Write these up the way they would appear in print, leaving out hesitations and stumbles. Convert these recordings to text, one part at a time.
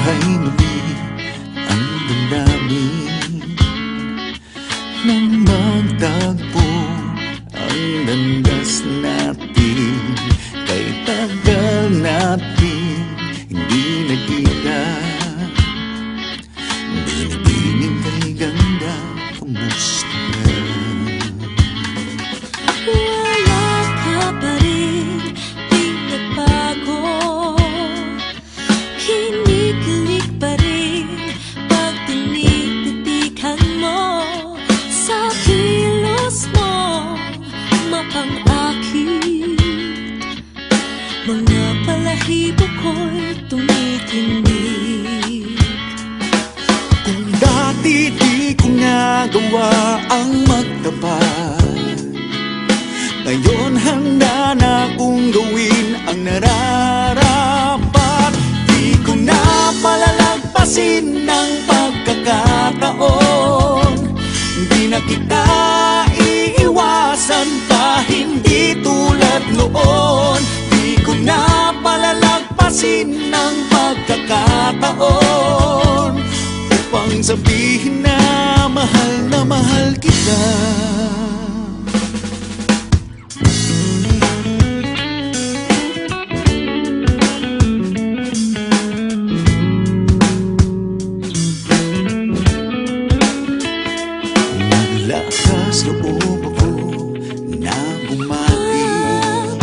Buhay muli ang damdamin nang magtagpo ang landas natin. Kay tagal natin hindi nagkita. Binibining kay ganda, kamusta ka? Wala ka pa rin, di nagbago. Kinikilig pa rin pag tinititikan mo. Sa kilos mo, mapang-akit. Mga balahibo ko'y tumitindig. Kung dati di ko nagawa ang magtapat, ngayon handa na kong gawin ang nararapat. Di ko na palalagpasin ng pagkakataon. Di na kita iiwasan pa, hindi tulad noon. Di ko na palalagpasin ng pagkakataon upang sabihin na mahal kita. Naglakas loob ako na bumati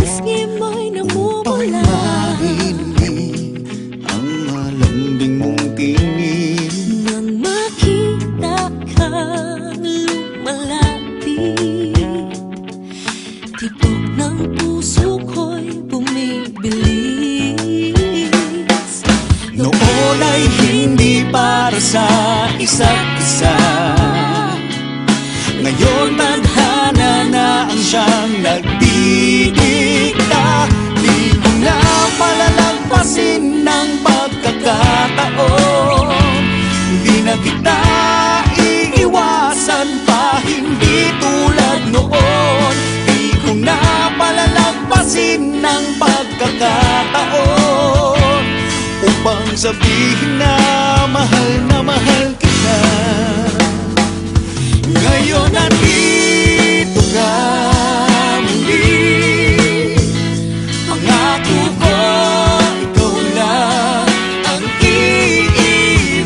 Pisngi mo'y namumula marinig ang malambing mong tinig. nang makita kang lumalapit. Tibok ng puso ko'y bumibilis. Noon ay hindi para sa isa't isa, ngayon tadhana na ang siyang nagdidikta. Di ko na palalagpasin ng pagkakataon. Di na kita iiwasan pa, hindi tulad noon. Di ko na palalagpasin ng pagkakataon upang sabihin na mahal kita. Ngayon nandito ka muli. Pangako ko, ikaw lang ang iibigin.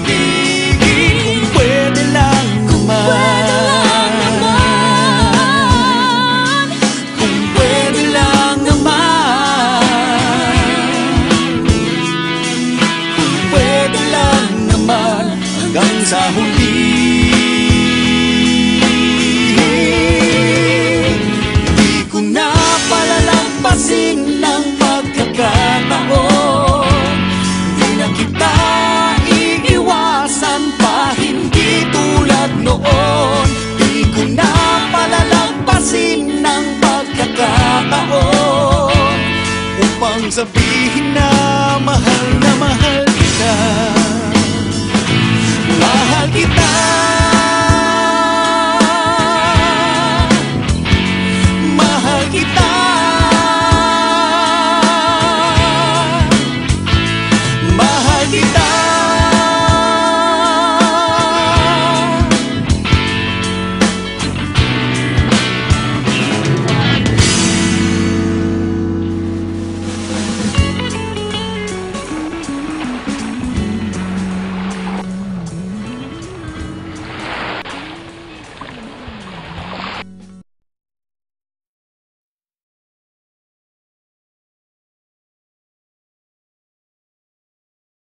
Kung pwede lang naman, kung pwede lang naman, kung pwede lang naman, hanggang sa huli. Palalagpasin ng pagkakataon. Di na kita iiwasan pa, hindi tulad noon. Di ko na palalagpasin ng pagkakataon upang sabihin na